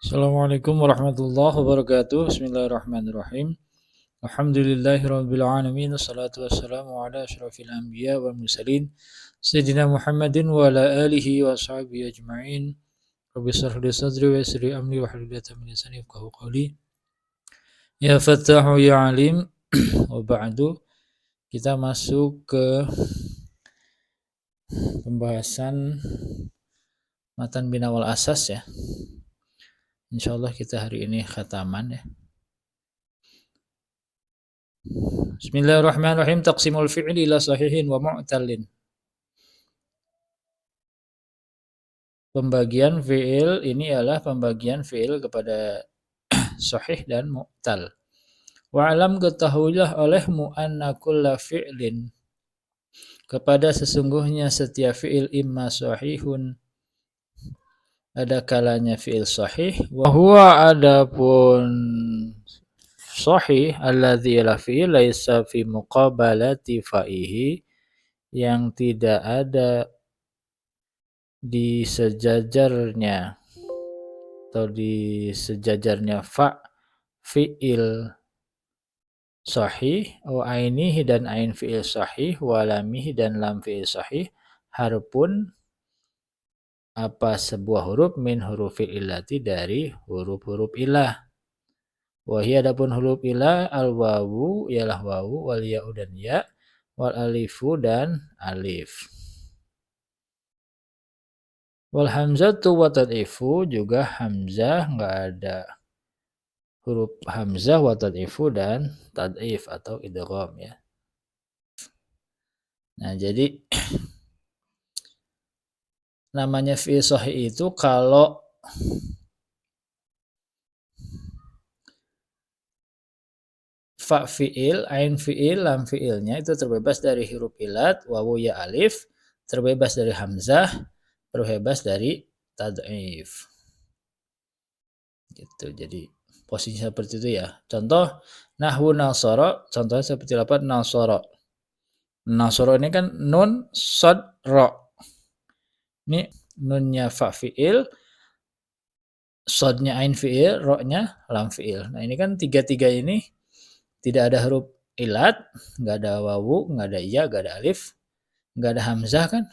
Assalamualaikum warahmatullahi wabarakatuh. Bismillahirrahmanirrahim. Alhamdulillahirabbil alamin wassalatu wassalamu ala asyrafil anbiya wal mursalin sayyidina Muhammadin wa ala alihi wa sahbihi ajmain. Rabbi shrah li sadri wa yassir li amri wa hlul 'uqdatam min lisani yafqahu qawli. Ya Fattahu ya Alim. Wa ba'du, kita masuk ke pembahasan matan bina wal asas ya. Insyaallah kita hari ini khataman ya. Bismillahirrahmanirrahim. Taqsimul fi'li ila sahihin wa mu'tallin. Pembagian fi'il ini adalah pembagian fi'il kepada sahih dan mu'tal. Wa alam ketahuilah olehmu anna kulla fi'lin, kepada sesungguhnya setiap fi'il imma sahihun, ada kalanya fi'il sahih, wa huwa adapun sahih alladzi la fi'il laisa fi muqabalati fa'ihi, yang tidak ada di sejajarnya atau di sejajarnya fi'il sahih, wa ainihi dan ain fi'il sahih, wa lamihi dan lam fi'il sahih, harpun apa sebuah huruf min hurufil illati dari huruf-huruf ilah. Wahia adapun huruf ilah al wawu ialah wawu, wal ya'u dan ya, wal alifu dan alif. Wal hamzatu wa tad'ifu, juga hamzah enggak ada huruf hamzah wa tad'ifu dan tad'if atau idgham ya. Nah, jadi namanya fi'il sahih itu kalau fa fi'il, ain fi'il, lam fi'ilnya itu terbebas dari huruf ilat, wawu ya alif, terbebas dari hamzah, terbebas dari tad'if. Gitu. Jadi posisinya seperti itu ya. Contoh nahwu nasara, contohnya seperti lafaz nasara. Nasara ini kan nun shad ra. Ini nunnya fa fi'il, shadnya ain fi'il, ra-nya lam fi'il. Nah, ini kan tiga-tiga ini tidak ada huruf ilat, enggak ada wawu, enggak ada ya, enggak ada alif, enggak ada hamzah kan?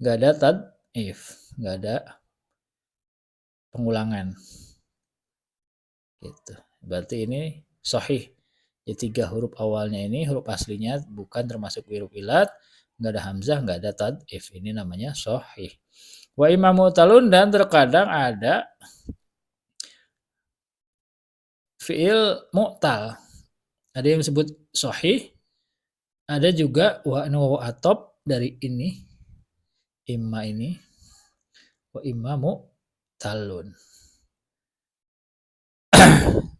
Enggak ada tad'if, enggak ada pengulangan. Gitu. Berarti ini sahih. Ya, tiga huruf awalnya ini huruf aslinya bukan termasuk huruf ilat, enggak ada hamzah, enggak ada tad'if. Ini namanya sahih. Wa imam mu'talun, dan terkadang ada fi'il mu'tal. Ada yang disebut sahih, ada juga wawu atop dari ini, imma ini, wa imma mu'talun.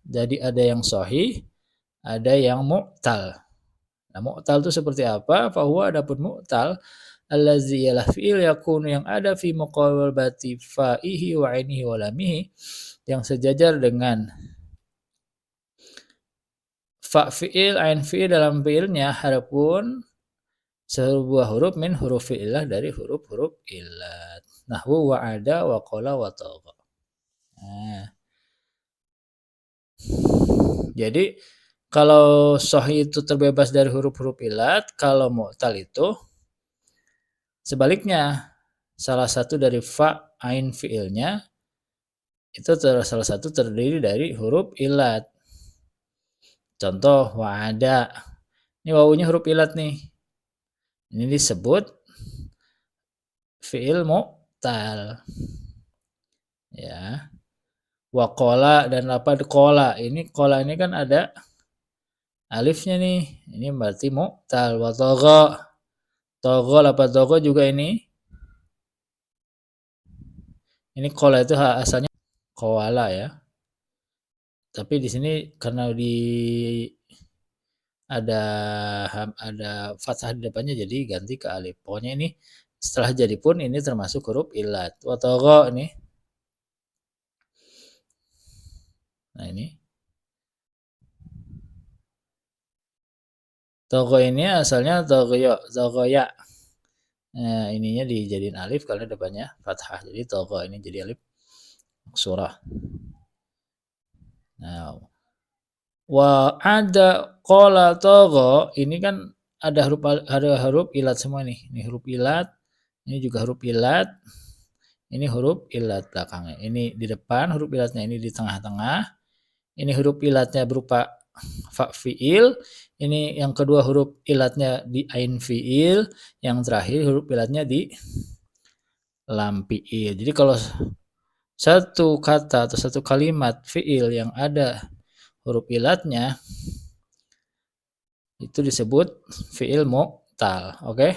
Jadi ada yang sahih, ada yang mu'tal. Nah, mu'tal itu seperti apa? Fahuwa adapun mu'tal allazi yalah fi'il yakunu, yang ada fi muqabalati fa'ihi wa ainihi wa lamihi, yang sejajar dengan fa fi'il, ain fi'il dalam fi'ilnya, harapun sebuah huruf min huruf illah dari huruf-huruf illat. Nahwu wa'ada wa qala wa tagha. Nah, jadi kalau sahih itu terbebas dari huruf-huruf ilat, kalau mu'tal itu sebaliknya, salah satu dari fa ain fi'ilnya itu salah satu terdiri dari huruf ilat. Contoh wa'ada. Ini wawunya huruf ilat nih. Ini disebut fi'il mu'tal. Ya. Wa qala, dan apa qala. Ini qala ini kan ada alifnya nih. Ini berarti mu'tal. Wa tagha. Tagha, lafaz tagha juga ini. Ini qala itu asalnya qawala ya. Tapi di sini karena ada fathah di depannya jadi ganti ke alif. Pokoknya ini setelah jadi pun ini termasuk huruf ilat. Wa tagha ini. Nah, ini. Tagha ini asalnya taghaya. Nah, ininya dijadiin alif karena depannya fathah. Jadi tagha ini jadi alif. maksurah. Nah, wa ada qala tagha, ini kan ada huruf ilat semua nih. Ini huruf ilat, ini juga huruf ilat, ini huruf ilat belakangnya. Ini di depan huruf ilatnya, ini di tengah-tengah. Ini huruf ilatnya berupa fa fiil, ini yang kedua huruf ilatnya di ain fiil, yang terakhir huruf ilatnya di lam fiil. Jadi kalau satu kata atau satu kalimat fiil yang ada huruf ilatnya itu disebut fiil mu'tal. Oke?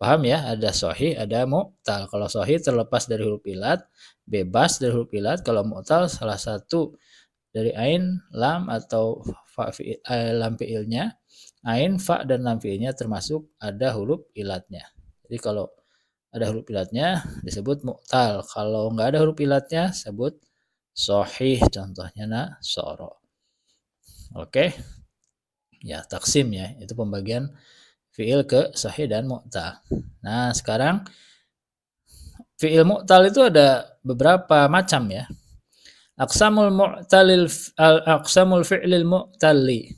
Paham ya? Ada sahih, ada mu'tal. Kalau sahih terlepas dari huruf ilat, bebas dari huruf ilat. Kalau mu'tal salah satu dari ain, lam atau fa fiil, lam fiilnya, ain, fa dan lam fiilnya termasuk ada huruf ilatnya. Jadi kalau ada huruf ilatnya disebut mu'tal. Kalau nggak ada huruf ilatnya sebut sahih. Contohnya nasoro. Oke? Ya, taksim ya. Itu pembagian fiil ke sahih dan mu'tal. Nah, sekarang fiil mu'tal itu ada beberapa macam ya. Aqsamul fi'lil mu'talli.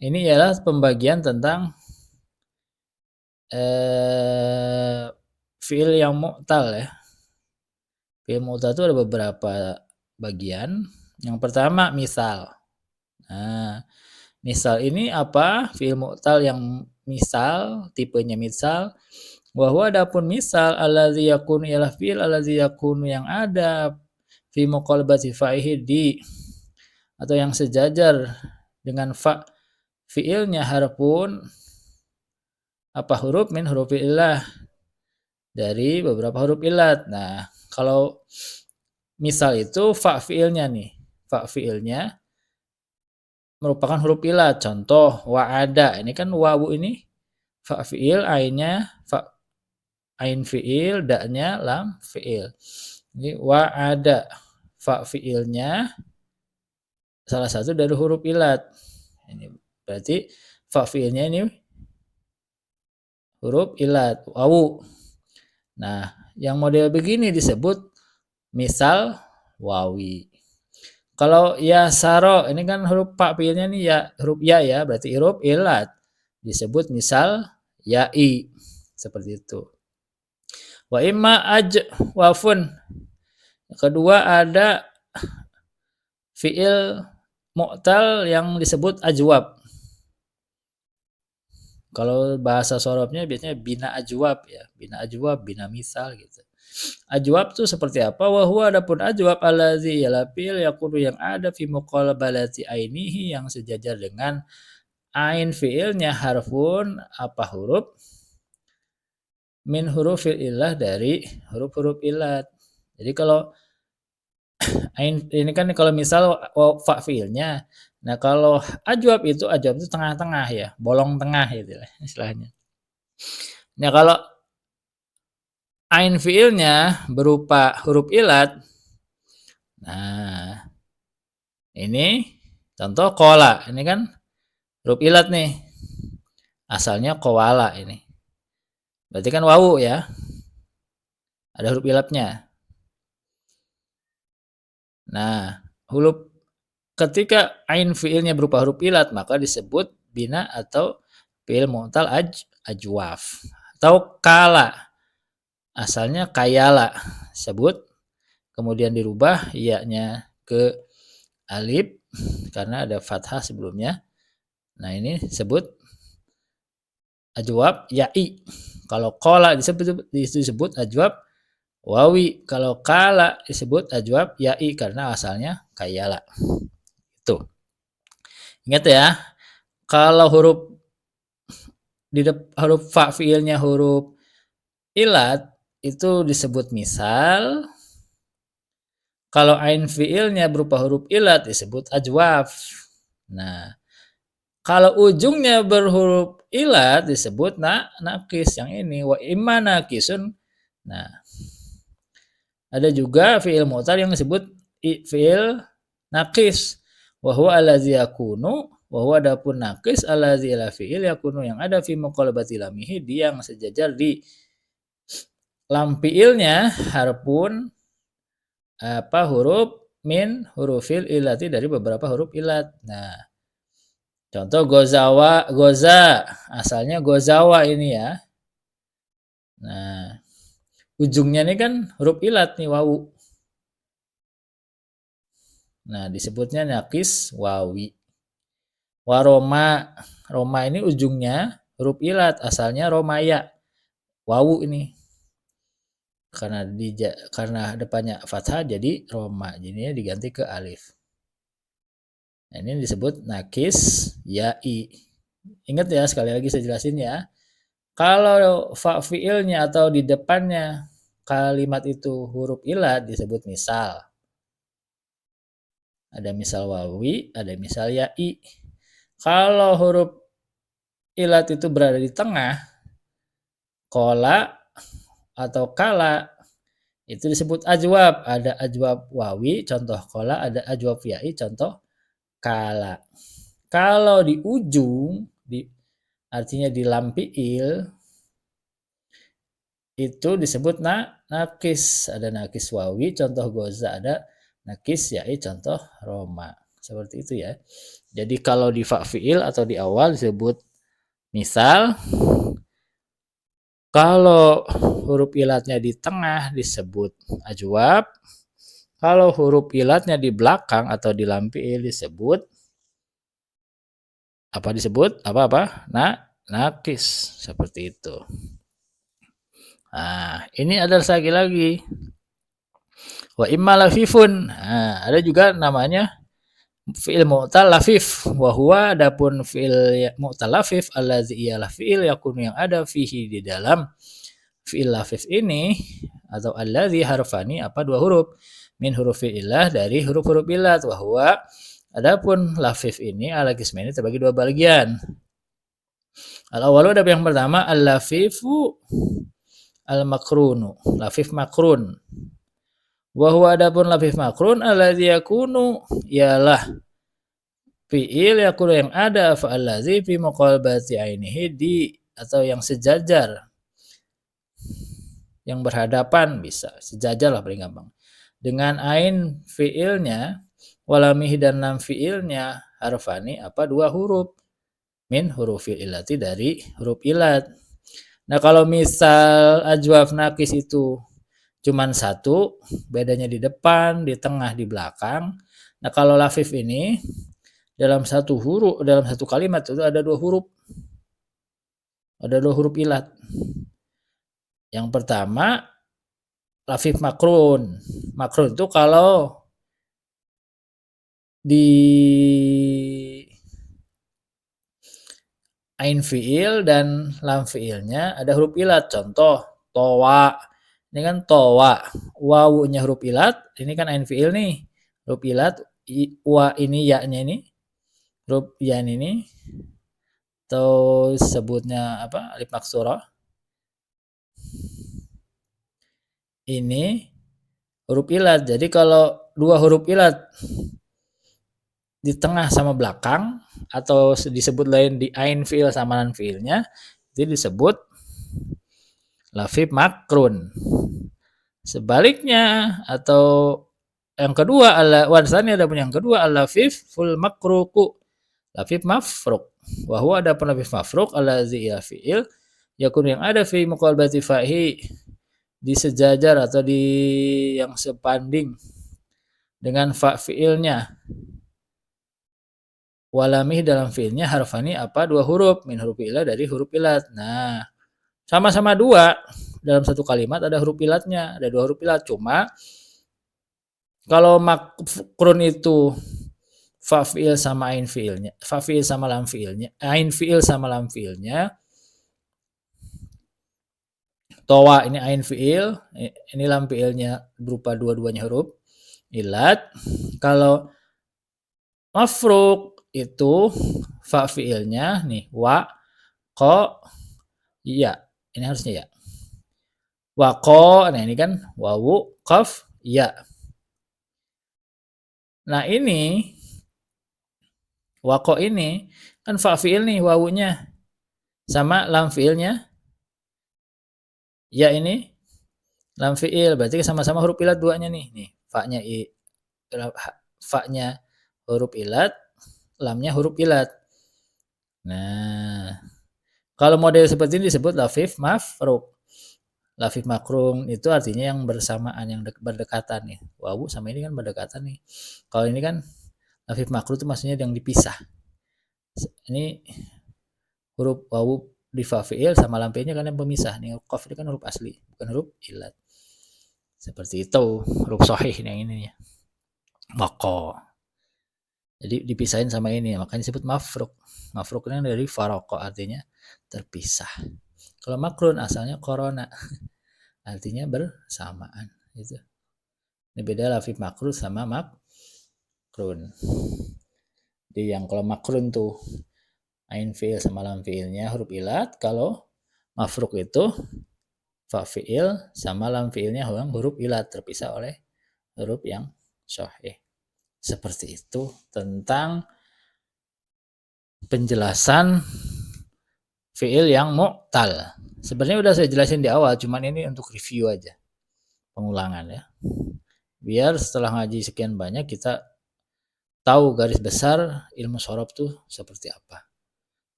Ini ialah pembagian tentang fiil yang mu'tal ya. Fiil mu'tal itu ada beberapa bagian. Yang pertama misal. Nah, misal ini apa? Fiil mu'tal yang misal, tipenya misal. Bahwa adapun misal allazi yakunu ialah fiil allazi yakunu yang ada fi muqalabati fa'ihi di atau yang sejajar dengan fa fiilnya harfun apa huruf min huruf illah dari beberapa huruf ilat. Nah, kalau misal itu fa fiilnya nih. Fa fiilnya merupakan huruf ilat. Contoh wa'ada. Ini kan wawu ini fa fiil, ainnya fa ain fiil, da-nya lam fiil. Ini wa'ada. Fa fiilnya salah satu dari huruf ilat. Ini berarti fa fiilnya ini huruf ilat, wawu. Nah, yang model begini disebut misal wawi. Kalau ya saro, ini kan huruf fa fiilnya nih ya, huruf ya ya, berarti huruf ilat. Disebut misal ya'i. Seperti itu. Wa imma wafun. Kedua ada fiil mu'tal yang disebut ajwab. Kalau bahasa sorobnya biasanya bina ajwab ya, bina ajwab, bina misal gitu. Ajwab itu seperti apa? Wahwa adapun ajwab allazi ialah fiil yakunu yang ada fi muqalabalati ainihi yang sejajar dengan ain fiilnya harfun apa huruf min hurufil illah dari huruf-huruf ilat. Jadi kalau ain ini kan kalau misal fa fiilnya. Nah, kalau ajwab itu tengah-tengah ya, bolong tengah gitu lah istilahnya. Nah, kalau ain fiilnya berupa huruf ilat. Nah, ini contoh kola. Ini kan huruf ilat nih. Asalnya kowala ini. Berarti kan wawu ya. Ada huruf ilatnya. Nah, ketika ain fiilnya berupa huruf ilat maka disebut bina atau fiil mu'tal ajwaf. Atau kala. Asalnya kayala. Sebut kemudian dirubah iya-nya ke alif karena ada fathah sebelumnya. Nah, ini disebut ajwab ya'i. Kalau qala disebut ajwab wawi. Kalau kala disebut ajwab ya'i karena asalnya kayala. Itu. Ingat ya, kalau huruf fa fiilnya huruf ilat itu disebut misal. Kalau ain fiilnya berupa huruf ilat disebut ajwaf. Nah, kalau ujungnya berhuruf ilat disebut nakis yang ini. Wa imma nakisun. Nah, ada juga fiil mu'tal yang disebut fiil nakis. Wa huwa allazi yakunu wa huwa adapun nakis allazi la fiil yakunu yang ada fi muqalabati lamihi dia yang sejajar di lam fiilnya harpun huruf min hurufil ilati, dari beberapa huruf ilat. Nah, contoh goza, asalnya gozawa ini ya. Nah, ujungnya ini kan huruf ilat nih, wawu. Nah, disebutnya nakis wawi. Waroma, Roma ini ujungnya huruf ilat, asalnya romaya, wawu ini. Karena depannya fathah jadi Roma, jadinya diganti ke alif. Nah, ini disebut nakis ya'i. Ingat ya, sekali lagi saya jelasin ya. Kalau fa fiilnya atau di depannya kalimat itu huruf ilat disebut misal. Ada misal wawi, ada misal ya'i. Kalau huruf ilat itu berada di tengah, kola atau kala, itu disebut ajwab. Ada ajwab wawi, contoh kola, ada ajwab ya'i, contoh kala. Kalau di ujung, artinya di lam fiil, itu disebut nakis. Ada nakis wawi, contoh goza, ada nakis ya'i, contoh roma. Seperti itu ya. Jadi kalau di fa fiil atau di awal disebut misal. Kalau huruf ilatnya di tengah disebut ajwab. Kalau huruf ilatnya di belakang atau di lam fiil disebut nakis, seperti itu. Nah, ini ada lagi. Wa imma lafifun. Nah, ada juga namanya fi'il mu'tal lafif. Wa huwa, adapun fi'il mu'tal lafif allazi ialah fi'il yakun yang ada fihi di dalam fi'il lafif ini, atau allazi harfani, dua huruf, min hurufil illah, dari huruf-huruf ilat. Wa huwa, adapun lafif ini ala qismaini, terbagi dua bagian. Al-awwalu, ada yang pertama al-lafifu al-makrunu, lafif makrun. Wa huwa, adapun lafif makrun alladzi yakunu, ialah fi'il yakunu yang ada fa allazi fi muqalabati ainihi, di atau yang sejajar, yang berhadapan, bisa sejajar lah paling gampang, dengan ain fi'ilnya, walamihi dan lam fi'ilnya, harfani, dua huruf, min hurufil ilati, dari huruf ilat. Nah, kalau misal ajwaf nakis itu cuman satu, bedanya di depan, di tengah, di belakang. Nah, kalau lafif ini dalam satu kalimat itu ada dua huruf. Ada dua huruf ilat. Yang pertama lafif makrun. Makrun itu kalau di ain fiil dan lam fiilnya ada huruf ilat. Contoh towa. Ini kan towa, wawunya huruf ilat, ini kan ain fiil nih, huruf ilat, wa ini ya-nya ini, huruf ya ini, atau sebutnya alif maksurah. Ini huruf ilat. Jadi kalau dua huruf ilat di tengah sama belakang, atau disebut lain di ain fiil sama lam fiilnya, itu disebut lafif makrun. Sebaliknya, atau yang kedua, warsani ada pun yang kedua, al-lafif ful makruku, lafif mafruk. Wa huwa, ada pun lafif mafruk allazi ya fi'il yakun yang ada fi muqalabati fa'i, di sejajar atau di yang sebanding dengan fa fi'ilnya, walamih dalam fi'ilnya, harfani, dua huruf, min huruf ilat, dari huruf ilat. Nah, sama-sama dua, dalam satu kalimat ada huruf ilatnya, ada dua huruf ilat. Cuma kalau makrun itu fa fi'il sama ain fi'ilnya, fa fi'il sama lam fi'ilnya, ain fi'il sama lam fi'ilnya. Towa ini ain fi'il, ini lam fi'ilnya berupa dua-duanya huruf ilat. Kalau mafruk itu fa fi'ilnya nih wa, ko, ya. Ini harusnya ya. Wako, nah ini kan wawu, qaf, ya. Nah, ini wako ini kan fa fi'il nih wawunya, sama lam fi'ilnya ya, ini lam fi'il, berarti sama-sama huruf ilat duanya nih fa-nya huruf ilat, lamnya huruf ilat. Nah, kalau model seperti ini disebut lafif mafruk. Lafif makrung itu artinya yang bersamaan, yang berdekatan nih. Wawu sama ini kan berdekatan nih. Kalau ini kan lafif makrung itu maksudnya yang dipisah. Ini huruf wawu di fa fi'il sama lam fi'ilnya kan yang pemisah. Nih qaf ini kan huruf asli, bukan huruf ilat. Seperti itu huruf sahih yang ini ya. Maka jadi dipisahin sama ini, makanya disebut mafruk. Mafruk ini dari faroko, artinya terpisah. Kalau makrun asalnya korona, artinya bersamaan. Gitu. Ini beda lafif makrun sama makrun. Jadi yang kalau makrun tuh ain fi'il sama lam fi'ilnya huruf ilat, kalau mafruk itu fa fi'il sama lam fi'ilnya huruf ilat, terpisah oleh huruf yang sahih. Seperti itu tentang penjelasan fi'il yang mu'tal. Sebenarnya udah saya jelasin di awal, cuman ini untuk review aja, pengulangan ya. Biar setelah ngaji sekian banyak kita tahu garis besar ilmu shorof tuh seperti apa.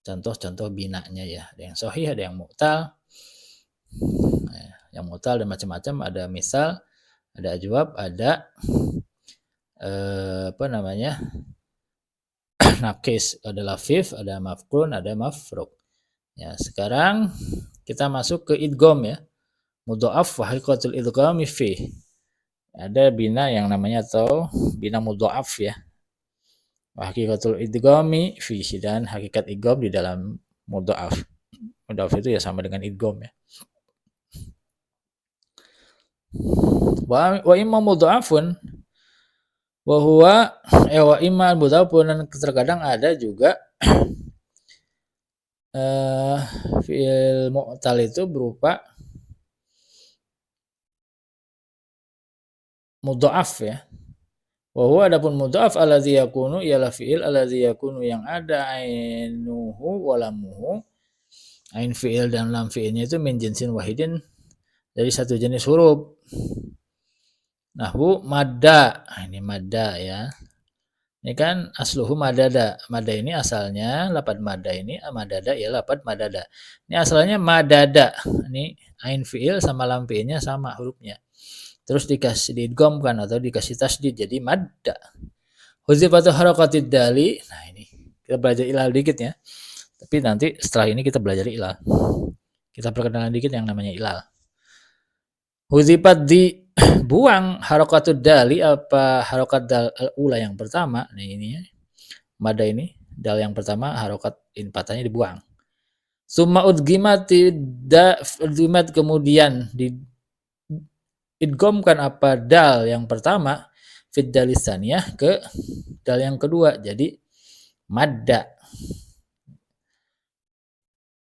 Contoh-contoh binanya ya, ada yang sahih, ada yang mu'tal. Nah, yang mu'tal ada macam-macam, ada misal, ada ajwab, ada nakis, ada lafif, ada mafkrun, ada mafruk. Ya, sekarang kita masuk ke idgham ya. Mudha'af wa haqiqatul idgham fi. Ada bina yang namanya atau bina mudha'af ya. Wa haqiqatul idgham fi, dan hakikat idgham di dalam mudha'af. Mudha'af itu ya sama dengan idgham ya. Wa imma mudha'afun wa huwa wa imma mudha'afun, dan terkadang ada juga fi'il mu'tal itu berupa mudha'af ya. Wa huwa adapun mudha'af alladzi yakunu ialah fi'il alladzi yakunu yang ada ainuhu wa lamuhu. Ain fi'il dan lam fi'ilnya itu min jinsin wahidin, dari satu jenis huruf. Nahwu madda. Ini madda ya. Ini kan asluhu madada. Madda ini asalnya lapad madda ini, madada ya lapad madada. Ini asalnya madada. Ini ain fi'il sama lam fi'ilnya sama hurufnya. Terus dikasih diidghamkan atau dikasih tasdid jadi madda. Huzifatu harakatid dali. Nah ini kita belajar ilal dikit ya. Tapi nanti setelah ini kita belajar ilal. Kita perkenalan dikit yang namanya ilal. Huzifat dibuang harakatud dali, apa harokat dal al-ula yang pertama. Nah ini ya. Madda ini dal yang pertama harokat patahnya dibuang. Summa udgimat kemudian di idghamkan apa dal yang pertama fid dalisaniyah ke dal yang kedua, jadi madda.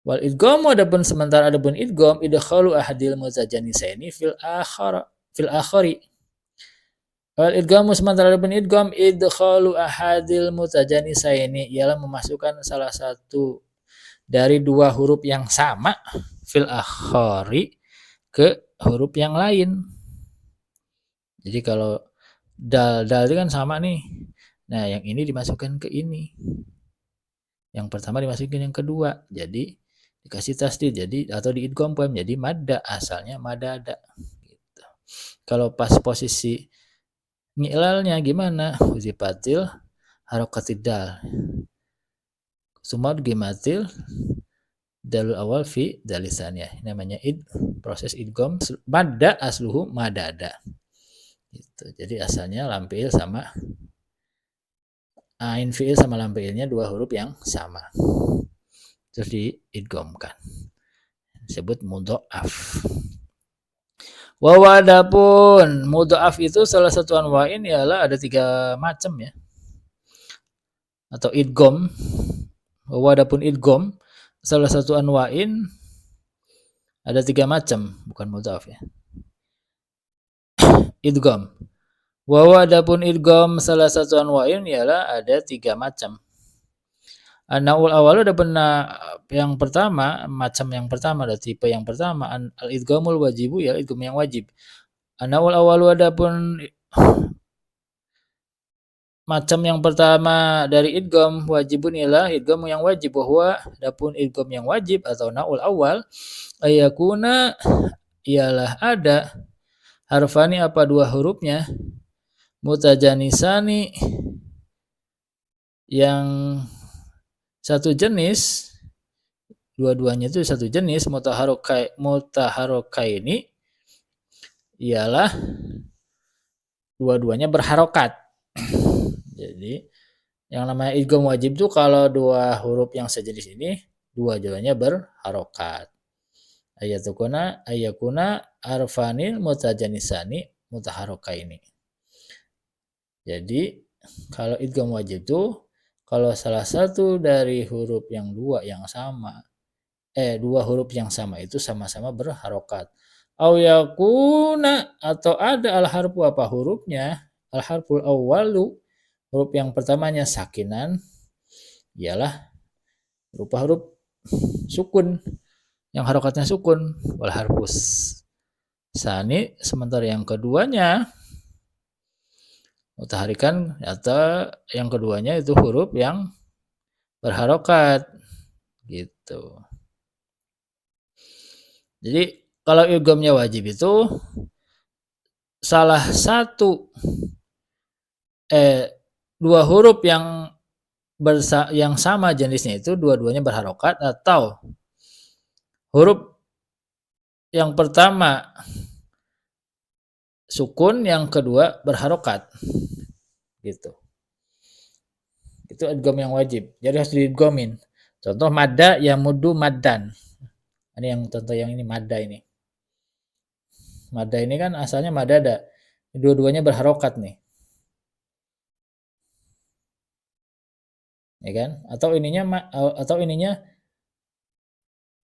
Wal idgham adapun sementara adapun idgham idkhalu ahadil mutajanisaini fil akhari. Wal idgham sementara adapun idgham idkhalu ahadil mutajanisaini ialah memasukkan salah satu dari dua huruf yang sama fil akhari ke huruf yang lain. Jadi kalau dal itu kan sama nih. Nah, yang ini dimasukkan ke ini. Yang pertama dimasukin yang kedua. Jadi dikasih tasdid jadi atau diidghamkan jadi madda, asalnya madada gitu. Kalau pas posisi ngilalnya gimana? Huzifatil harakatid dal. Sumad gimatil dalul awal fi dalisannya. Namanya proses idgham madda asluhu madada. Gitu. Jadi asalnya lam fi'il sama ain fi'il sama lam fi'ilnya dua huruf yang sama. Terus diidghamkan. Disebut mudha'af. Wa wadapun mudha'af itu salah satu anwa'in ialah ada 3 macam ya. Atau idgham. Wa wadapun idgham salah satu anwa'in ada 3 macam, bukan mudha'af ya. Idgham. Wa wadapun idgham salah satu anwa'in ialah ada 3 macam. An-naul awal ada benar yang pertama, macam yang pertama, ada tipe yang pertama al-idghamul wajibu ya idgham yang wajib. An-naul awal adapun macam yang pertama dari idgham wajibun ialah idgham yang wajib, bahwa adapun idgham yang wajib atau naul awal ayakuna ialah ada harfani apa dua hurufnya mutajanisani yang satu jenis, dua-duanya itu satu jenis, mutaharokai ini ialah dua-duanya berharokat. Jadi yang namanya idgham wajib itu kalau dua huruf yang sejenis ini dua-duanya berharokat. Ayakuna arfanil mutajanisani mutaharokaini. Jadi kalau idgham wajib itu kalau salah satu dari huruf yang dua huruf yang sama itu sama-sama berharokat. Au yakuna atau ada al-harfu apa hurufnya? Al-harful awwalu, huruf yang pertamanya sakinan ialah berupa huruf sukun yang harokatnya sukun, wal harfus sani, sementara yang keduanya mutaharikan atau yang keduanya itu huruf yang berharokat gitu. Jadi kalau idghamnya wajib itu salah satu dua huruf yang sama jenisnya itu dua-duanya berharokat, atau huruf yang pertama sukun, yang kedua berharokat gitu. Itu idgham yang wajib, jadi harus diidghamin. Contoh madda yamudu maddan, ini yang contoh yang ini madda ini. Madda ini kan asalnya madada, dua-duanya berharokat nih, ya kan? Atau ininya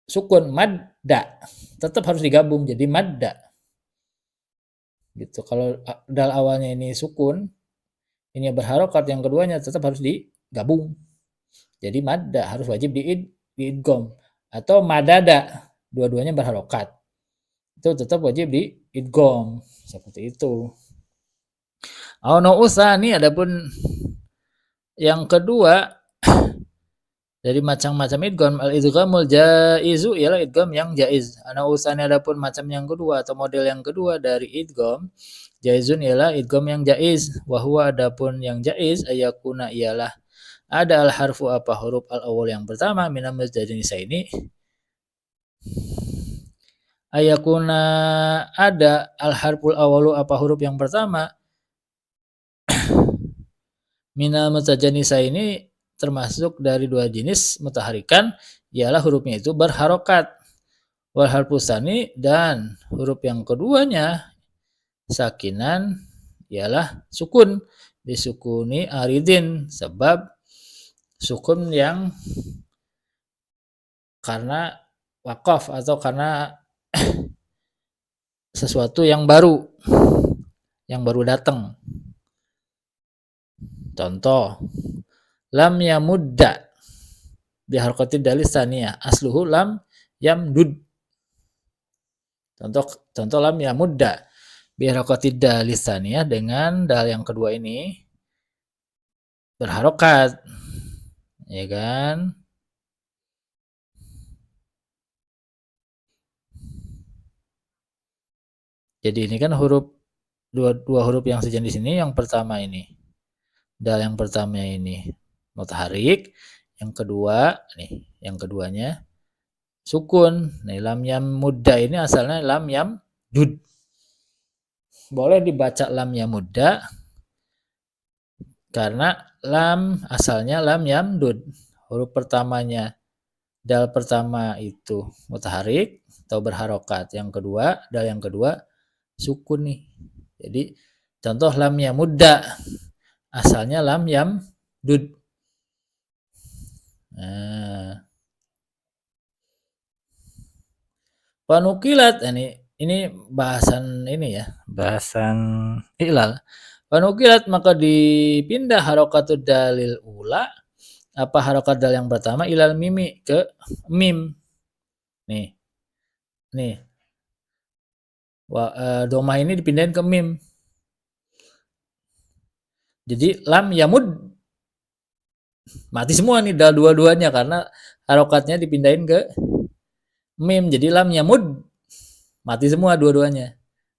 sukun madda, tetap harus digabung jadi madda gitu. Kalau dal awalnya ini sukun, ini berharokat, yang keduanya tetap harus digabung jadi madda, harus wajib diidgham. Atau madada, dua-duanya berharokat, itu tetap wajib diidgham seperti itu. Au usani, adapun yang kedua dari macam-macam idgham, al-idghamul jaizu ialah idgham yang jaiz. Ana usani, adapun macam yang kedua atau model yang kedua dari idgham jaizun ialah idgham yang jaiz. Wa huwa, adapun yang jaiz ayakuna ialah ada al-harfu apa huruf al-awwal yang pertama minal mutajannisaini, ayakuna ada al-harful awwalu apa huruf yang pertama minal mutajannisaini termasuk dari dua jenis mutaharikan ialah hurufnya itu berharokat, wal harfusani, dan huruf yang keduanya sakinan ialah sukun, disukuni aridin, sebab sukun yang karena wakaf atau karena sesuatu yang baru datang. Contoh lam yamudda biharokati dalis saniyah asluhu lam yamdud. Contoh lam yamudda biharokati dalis saniyah, dengan dal yang kedua ini berharokat, ya kan? Jadi ini kan huruf dua huruf yang sejenis ini, yang pertama ini dal yang pertamanya ini mutaharik, yang kedua nih, yang keduanya sukun. Nih lam yamudda ini asalnya lam yamdud. Boleh dibaca lam yamudda karena lam asalnya lam yamdud. Huruf pertamanya dal pertama itu mutaharik atau berharokat, yang kedua dal yang kedua sukun nih. Jadi contoh lam yamudda asalnya lam yamdud. Nah, panukilat, ini bahasan ini ya, bahasan ilal. Panukilat, maka dipindah harokatud dalil ula, apa harokat dal yang pertama, ilal mimi, ke mim. Nih domah ini dipindahin ke mim. Jadi lam yamud mati semua nih dal dua-duanya karena harokatnya dipindahin ke mim. Jadi lam yamud mati semua dua-duanya.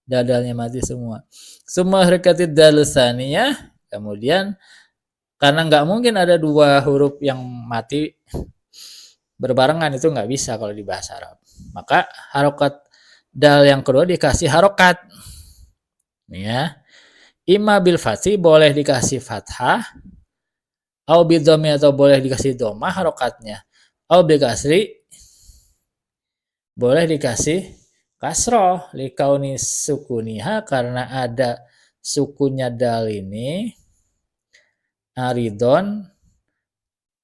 Dadalnya mati semua. Semua harokatid dalusaniyah. Kemudian karena nggak mungkin ada dua huruf yang mati berbarengan, itu nggak bisa kalau di bahasa Arab. Maka harokat dal yang kedua dikasih harokat. Ya. Ima bil fathi boleh dikasih fathah, au bidhomi atau boleh dikasih domah harokatnya, au bil kasri boleh dikasih kasroh likauni sukuniha karena ada sukunya dal ini aridon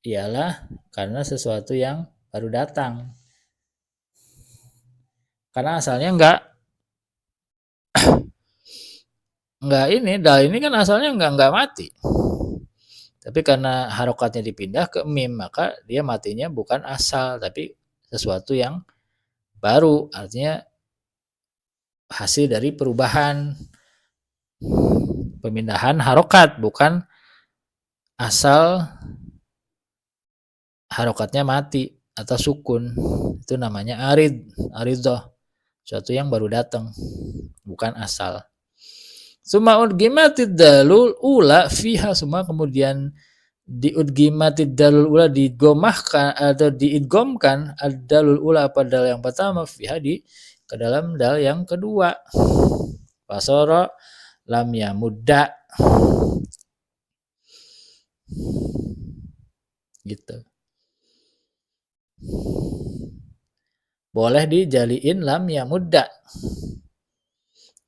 ialah karena sesuatu yang baru datang. Karena asalnya enggak ini dal ini kan asalnya enggak mati. Tapi karena harokatnya dipindah ke mim, maka dia matinya bukan asal, tapi sesuatu yang baru. Artinya hasil dari perubahan pemindahan harokat, bukan asal harokatnya mati atau sukun. Itu namanya aridoh. Sesuatu yang baru datang, bukan asal. Suma udgimatid dalul ula fiha, semua kemudian diudgimatid dalul ula digomahkan atau diidgomkan ad-dalul ula pada dal yang pertama fiha di ke dalam dal yang kedua. Fasara lam yamudda gitu. Boleh dijaliin lam yamudda.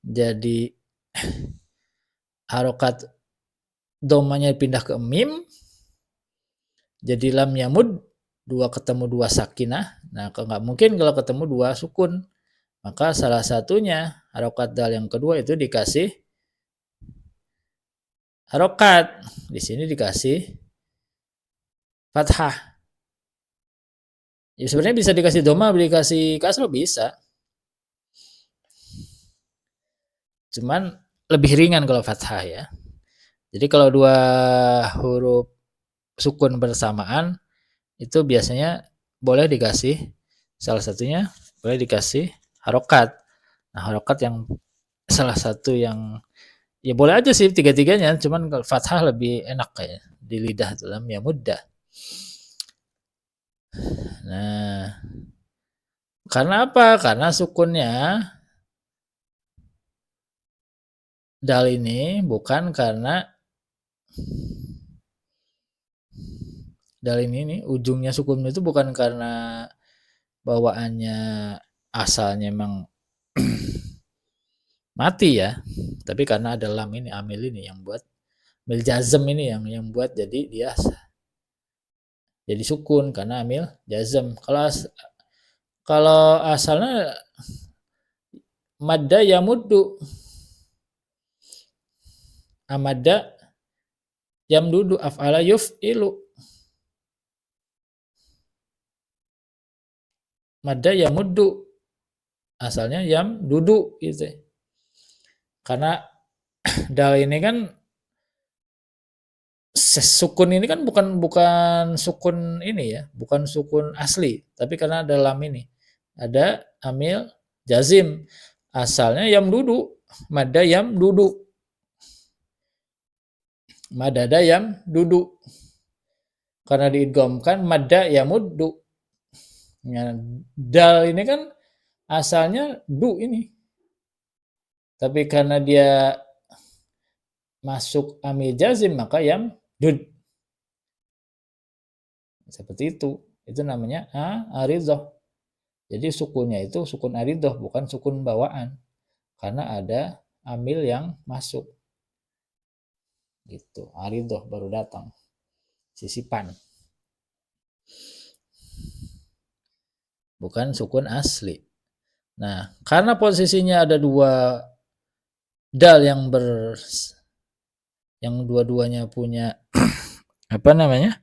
Jadi harokat domanya pindah ke mim, jadi lam yamud, dua ketemu dua sakinah. Nah, nggak mungkin kalau ketemu dua sukun. Maka salah satunya harokat dal yang kedua itu dikasih harokat. Di sini dikasih fathah. Ya sebenarnya bisa dikasih doma, dikasih kasroh bisa. Cuman lebih ringan kalau fathah ya. Jadi kalau dua huruf sukun bersamaan itu biasanya boleh dikasih salah satunya boleh dikasih harokat. Nah, harokat yang salah satu yang ya boleh aja sih tiga-tiganya, cuman kalau fathah lebih enak kayak di lidah dalam ya mudah. Nah, karena apa? Karena sukunnya dal ini bukan karena dal ini nih ujungnya sukun itu bukan karena bawaannya asalnya memang mati ya, tapi karena ada lam ini amil ini yang buat amil jazm ini yang buat jadi dia jadi sukun karena amil jazm. Kalau asalnya madda yamuddu, amada yamdudu, af'ala yuf'ilu, madda yamuddu asalnya yamdudu gitu. Karena dal ini kan sukun ini kan bukan sukun ini ya, bukan sukun asli, tapi karena ada lam ini, ada amil jazim, asalnya yamdudu, madda yamdudu, madada yamdudu, karena diidghamkan madda yamuddu. Nah, dal ini kan asalnya du ini, tapi karena dia masuk amil jazim maka yamdud. Seperti itu namanya aridoh. Jadi sukunnya itu sukun aridoh, bukan sukun bawaan, karena ada amil yang masuk gitu. Aridoh baru datang, sisipan, bukan sukun asli. Nah, karena posisinya ada dua dal yang dua-duanya punya apa namanya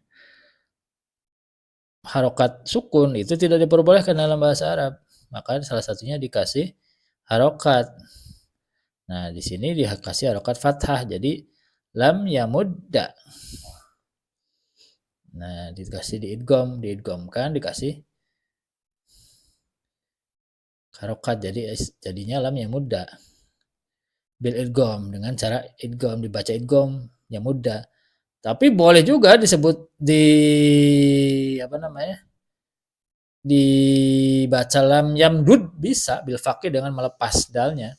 harokat sukun, itu tidak diperbolehkan dalam bahasa Arab. Maka salah satunya dikasih harokat. Nah, di sini dikasih harokat fathah. Jadi lam yamudda. Nah, dikasih diidghamkan, dikasih harokat, jadinya lam yamudda. Bil idgham, dengan cara idgham, dibaca idgham yamudda. Tapi boleh juga disebut dibaca lam yamdud, bisa bil fakih dengan melepas dalnya.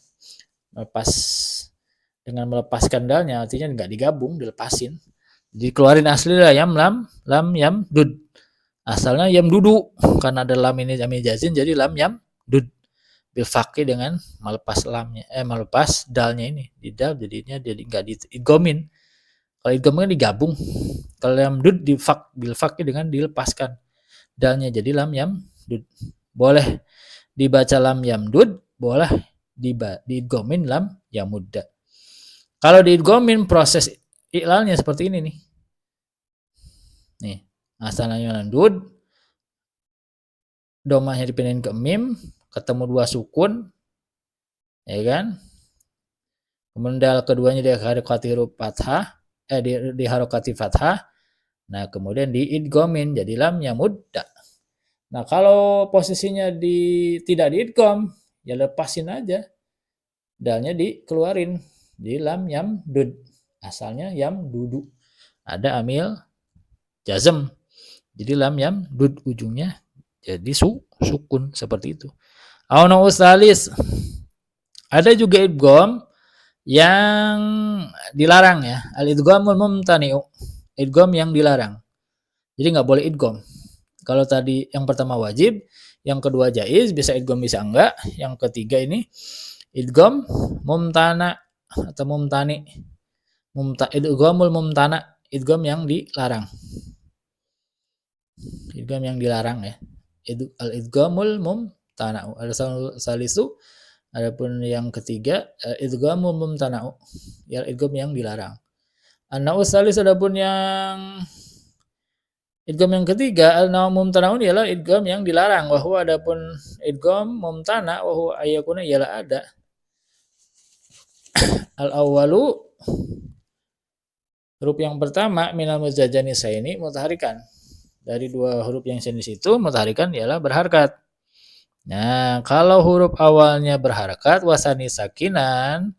Dengan melepaskan dalnya, artinya nggak digabung, dilepasin. Dikeluarin asli lah lam yam dud. Asalnya yam dudu, karena ada lam ini amil jazim, jadi lam yam dud. Bil fakih dengan melepas dalnya ini. Di dal jadinya jadi nggak diidgomin. Kalau idgham kan digabung. Kalau yam dud bil fakih dengan dilepaskan dalnya, jadi lam yam dud. Boleh dibaca lam yam dud, boleh diidghamin lam yamudda. Kalau diidghamin, proses iklalnya seperti ini nih. Nih, asalnya landud, domahnya dipindahin ke mim, ketemu dua sukun, ya kan? Kemudian dal keduanya diharokati huruf fathah, diharokati fathah. Nah, kemudian diidghamin jadi lam yamudda. Nah, kalau posisinya tidak diidgham, ya lepasin aja. Dalnya dikeluarin di lam yamdud. Asalnya yam dudu. Ada amil jazm. Jadi lam yamdud ujungnya jadi sukun seperti itu. Auna usalis. Ada juga idgham yang dilarang ya. Al-idghamul mumtani'u. Idgham yang dilarang. Jadi nggak boleh idgham. Kalau tadi yang pertama wajib, yang kedua jaiz, bisa idgham bisa enggak. Yang ketiga ini idgham mumtana atau mumtani. Idghamul mumtana, idgham yang dilarang. Idgham yang dilarang ya. Al-idghamul mumtana. Ada salisu, adapun yang ketiga idghamul mumtana. Ya, idgham yang dilarang. An-na'u salis, adapun yang idgham yang ketiga, al-na'u mumtana'un ialah idgham yang dilarang. Wa huwa, adapun idgham mumtana, wa huwa ayakuna ialah ada. Al-awwalu, huruf yang pertama minal muzajjanisaini mutaharikan. Dari dua huruf yang jenis itu mutaharikan ialah berharkat. Nah, kalau huruf awalnya berharkat wasani sakinan,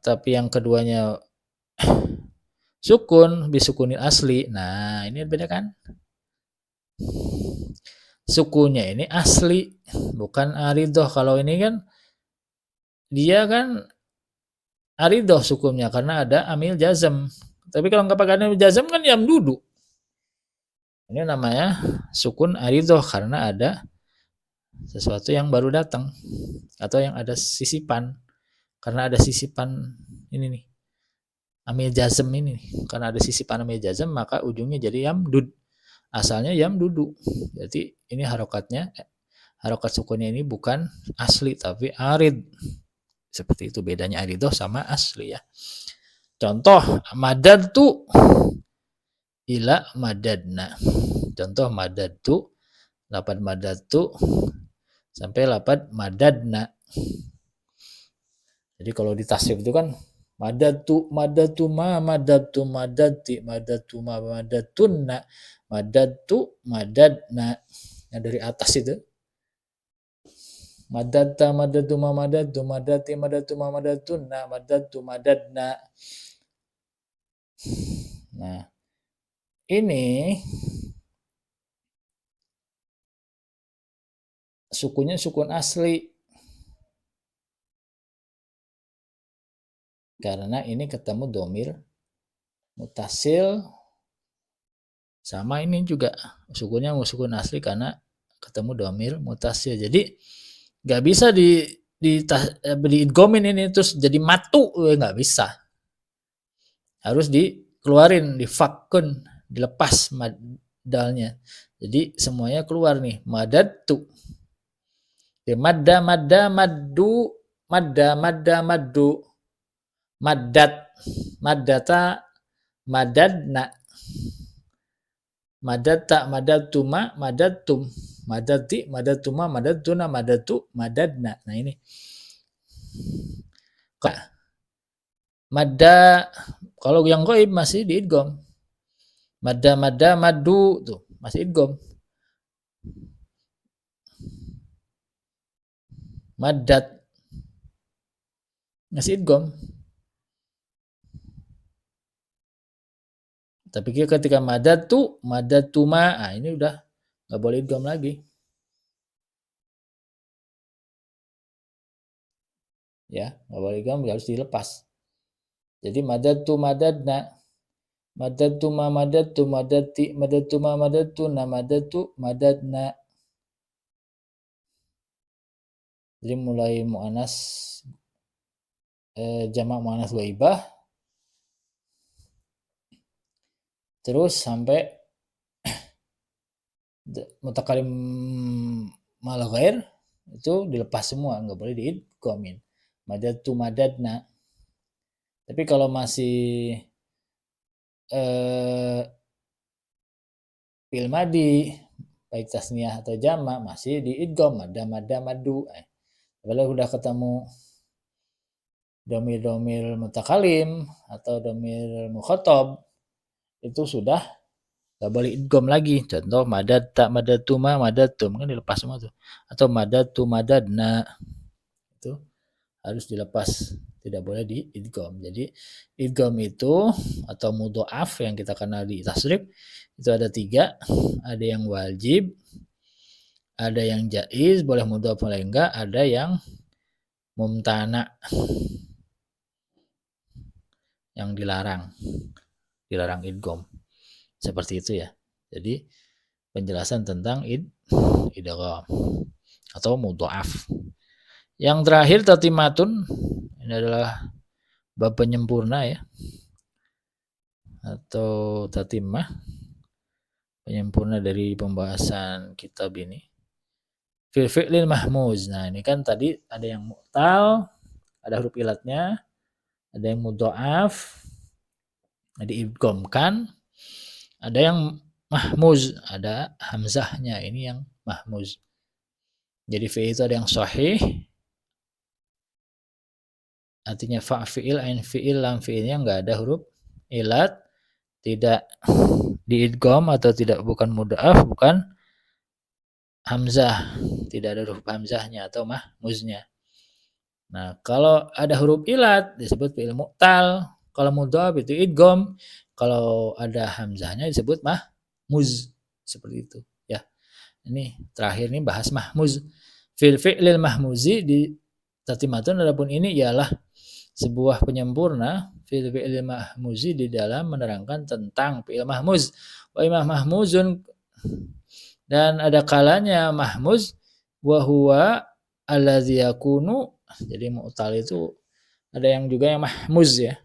tapi yang keduanya sukun, bisukunin asli. Nah, ini beda kan? Sukunnya ini asli, bukan aridoh. Kalau ini kan dia kan aridoh sukunnya karena ada amil jazm. Tapi kalau nggak pakai amil jazm kan yam dudu. Ini namanya sukun aridoh karena ada sesuatu yang baru datang atau yang ada sisipan. Karena ada sisipan ini nih, amil jazm ini nih. Karena ada sisipan amil jazm, maka ujungnya jadi yam dud. Asalnya yam dudu. Jadi ini harokatnya, harokat sukunnya ini bukan asli tapi arid. Seperti itu bedanya aridoh sama asli ya. Contoh madadtu ila madadna. Contoh madadtu, lapad madadtu sampai lapad madadna. Jadi kalau di tasrif itu kan madadtu ma madadtu madadti madadtu ma madatunna madadtu madadna. Nah, dari atas itu madadta madadtu ma madadtu madati madadtu ma madatunna madadtu madadna. Nah, ini sukunya sukun asli. Karena ini ketemu domir mutasil, sama ini juga sukunnya sukun asli karena ketemu domir mutasil. Jadi nggak bisa diidghamin ini terus jadi matu, nggak bisa. Harus dikeluarin, difakkun, dilepas dalnya. Jadi semuanya keluar nih, madadtu. Madda madda maddu, madda madda maddu, maddat maddata madadna, madatta madatuma madattum, madati madatuma madatuna madatu madadna. Nah ini Madda, kalau yang ghaib masih diidgham. Madda, madda, maddu tuh masih idgham. Maddat masih idgham. Tapi ketika madatu ma, ini udah nggak boleh idgham lagi. Ya, nggak boleh idgham, harus dilepas. Jadi madatu madadna, madatu ma madatu madati, madatu ma madatu na madatu madadna. Jadi mulai mu'anas jamak mu'anas ghaibah terus sampai mutakalim mal ghair itu dilepas semua, nggak boleh diidghamin. Madatu madadna. Tapi kalau masih fi'il madi baik tasniyah atau jamak masih diidgham, madda madda maddu. Kalau udah ketemu domir-domir mutakalim atau domir mukhatab itu sudah gak boleh idgham lagi. Contoh madatta madatuma madatum kan dilepas semua tuh. Atau madatu madadna itu harus dilepas, tidak boleh diidgham. Jadi idgham itu atau mudha'af yang kita kenal di tasrif itu ada 3, ada yang wajib, ada yang jaiz, boleh mudha'af boleh enggak, ada yang mumtana, yang dilarang idgham. Seperti itu ya. Jadi penjelasan tentang idgham atau mudha'af. Yang terakhir tatimatun, ini adalah bab penyempurna ya, atau tatimah, penyempurna dari pembahasan kitab ini. Fil fi'lil mahmuz. Nah, ini kan tadi ada yang mu'tal, ada huruf ilatnya, ada yang mudha'af, diidghamkan, ada yang mahmuz, ada hamzahnya, ini yang mahmuz. Jadi fi'il itu ada yang sahih, artinya fa fi'il, ain fi'il, lam fi'ilnya enggak ada huruf ilat, tidak diidgham atau tidak bukan mudha'af, bukan hamzah, tidak ada huruf hamzahnya atau mahmuznya. Nah, kalau ada huruf ilat disebut fi'il mu'tal, kalau mudha'af itu idgham, kalau ada hamzahnya disebut mahmuz. Seperti itu ya. Ini terakhir ini bahas mahmuz. Fil fi'lil mahmuzi di tatimatun, adapun ini ialah sebuah penyempurna fil fi'lil mahmuzi di dalam menerangkan tentang fi'il mahmuz. Wa imam mahmuzun, dan ada kalanya mahmuz, wa huwa allazi yakunu. Jadi mu'tal itu ada yang juga yang mahmuz ya.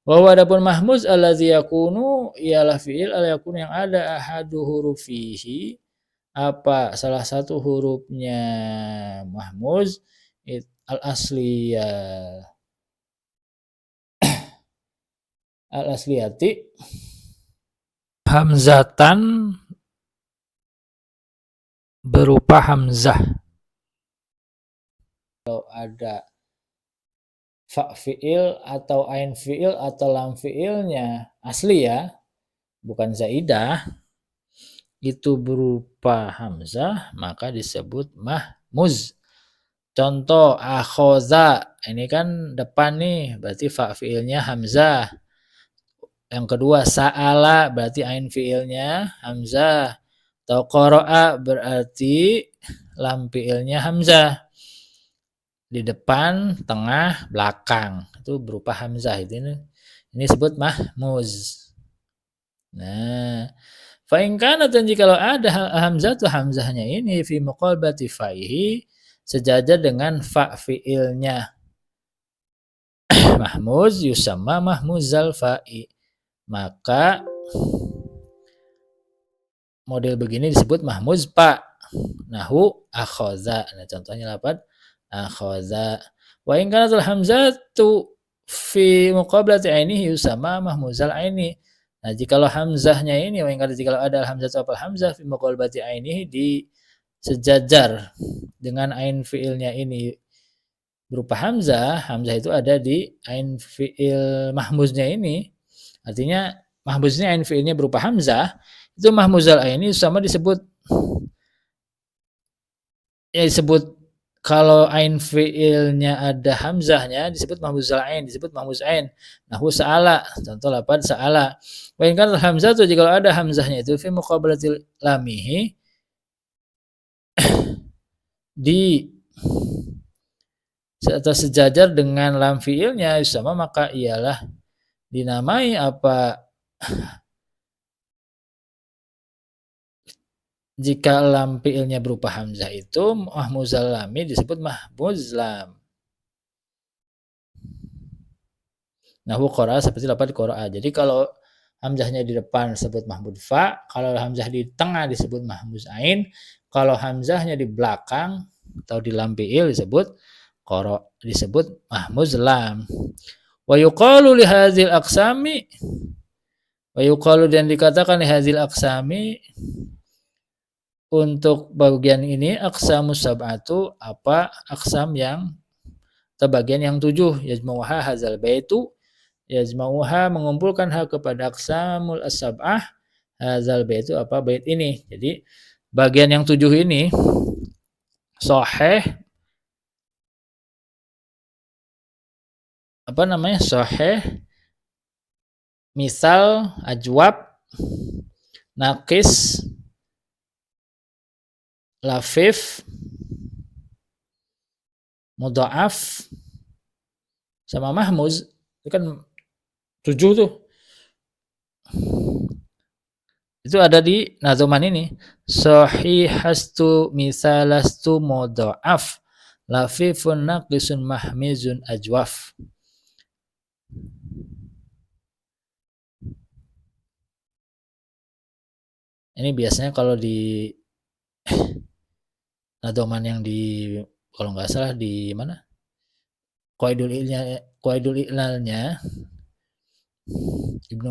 Wa huwa adapun mahmuz allazi yakunu ialah fi'il al yakun yang ada ahadu hurufihi, apa salah satu hurufnya mahmuz al asliyati hamzatan, berupa hamzah. Kalau ada fa fi'il atau ain fi'il atau lam fi'ilnya asli ya, bukan zaidah, itu berupa hamzah, maka disebut mahmuz. Contoh akhoza, ini kan depan nih, berarti fa fi'ilnya hamzah. Yang kedua sa'ala, berarti ain fi'ilnya hamzah. Atau qara'a, berarti lam fi'ilnya hamzah. Di depan, tengah, belakang, itu berupa hamzah. Ini disebut mahmuz. Nah, fa'ingkana, dan jikalau ada hamzah tuh hamzahnya ini fi muqalbati fa'ihi, sejajar dengan fa fi'ilnya mahmuz, yusamma mahmuzal fa'i, maka model begini disebut mahmuz pa. Nahu akhoza. Nah, contohnya lapan akhoza. Wa in kanatul hamzatu fi muqablati ainihi yusamma mahmuzal aini. Nah, jikalau hamzahnya ini, wa in kana jikalau ada hamzatu apal hamzah fi muqablati ainihi, di sejajar dengan ain fiilnya ini, berupa hamzah, hamzah itu ada di ain fi'il mahmuznya ini. Artinya mahmuznya ain fi'ilnya berupa hamzah, itu mahmuzal ain ini sama disebut kalau ain fi'ilnya ada hamzahnya disebut mahmuzal ain, disebut mahmuz ain. Nahu sa'ala, contoh lafaz sa'ala. Wa in kana hamzah tuh jika ada hamzahnya itu fi muqabalatil lamihi di atau sejajar dengan lam fi'ilnya sama, maka ialah dinamai apa jika lam fi'ilnya berupa hamzah itu mahmuzal lami disebut mahmuz lam. Nahu qara'a seperti lafaz qara'a. Jadi kalau hamzahnya di depan disebut mahmud fa, kalau hamzah di tengah disebut mahmuz ain, kalau hamzahnya di belakang atau di lam fi'il disebut mahmuz lam. Wa yuqalu li hadzal aqsami, wa yuqalu dan dikatakan li hadzal aqsami untuk bagian ini aqsamus sab'atu apa aqsam yang atau bagian yang 7 yajma'uha hadzal baitu yajma'uha mengumpulkan hal kepada aqsamul as-sab'ah hadzal baitu apa bait ini. Jadi bagian yang 7 ini sahih apa namanya sahih, misal, ajwab, naqis, lafif, mudha'af sama mahmuz itu kan 7 tuh. Itu ada di nazoman ini. Sahihastu misalastu mudha'af lafifun naqisun mahmizun ajwaf. Ini biasanya kalau di nadoman yang di kalau nggak salah di mana Qaidul Ilalnya Ibnu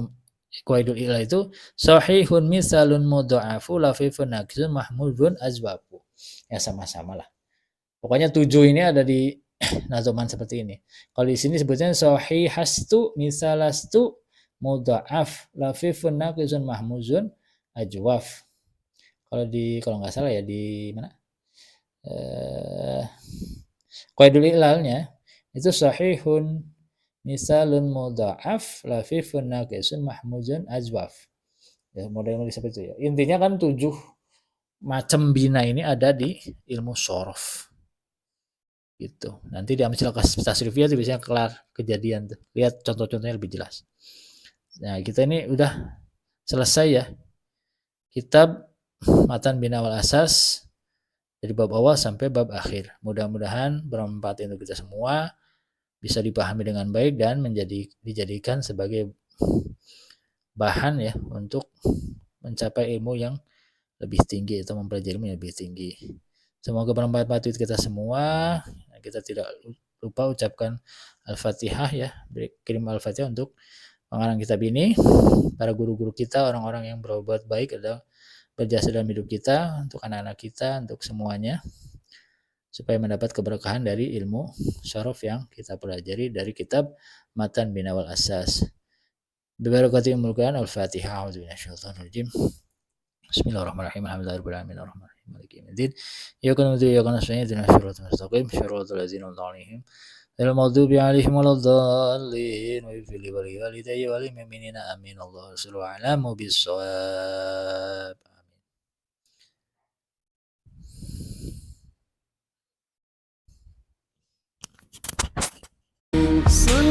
Qaidul Ilal itu sahihun misalun mudha'afu lafifun naqisun mahmudun azwafu. Ya sama-sama lah. Pokoknya 7 ini ada di nazoman seperti ini. Kalau di sini sebutnya sahihastu misalastu mudha'af lafifun naqisun mahmuzun ajwaf. Kalau nggak salah ya di mana? Qaidul Ilalnya itu sahihun misalun mudha'af lafifun naqisun mahmuzun ajwaf. Ya, model-model seperti itu ya. Intinya kan 7 macam bina ini ada di ilmu shorof. Gitu. Nanti di amsil tasrifiyah itu biasanya kelar kejadian tuh. Lihat contoh-contohnya lebih jelas. Nah, kita ini udah selesai ya. Kitab Matan Bina wal Asas dari bab awal sampai bab akhir. Mudah-mudahan bermanfaat untuk kita semua, bisa dipahami dengan baik dan dijadikan sebagai bahan ya untuk mencapai ilmu yang lebih tinggi atau mempelajari ilmu yang lebih tinggi. Semoga bermanfaat untuk kita semua. Kita tidak lupa ucapkan Al-Fatihah ya. Kirim Al-Fatihah untuk pengarang kitab ini, para guru-guru kita, orang-orang yang berbuat baik atau berjasa dalam hidup kita, untuk anak-anak kita, untuk semuanya, supaya mendapat keberkahan dari ilmu syaraf yang kita pelajari dari kitab Matan Bina wal Asas. Bibarakati umul Quran. Al-Fatihah. A'udzubillahi Bismillahirrahmanirrahim. Alhamdulillahirabbil alamin arrahmanirrahim maliki yaumiddin. Iyyaka na'budu wa iyyaka nasta'in ihdinas siratal mustaqim siratal ladzina an'amta 'alaihim ghairil maghdubi 'alaihim waladdallin wa ighfir li walidayya wa lil mu'minina amin. Allahu a'lamu bis-shawab. Amin.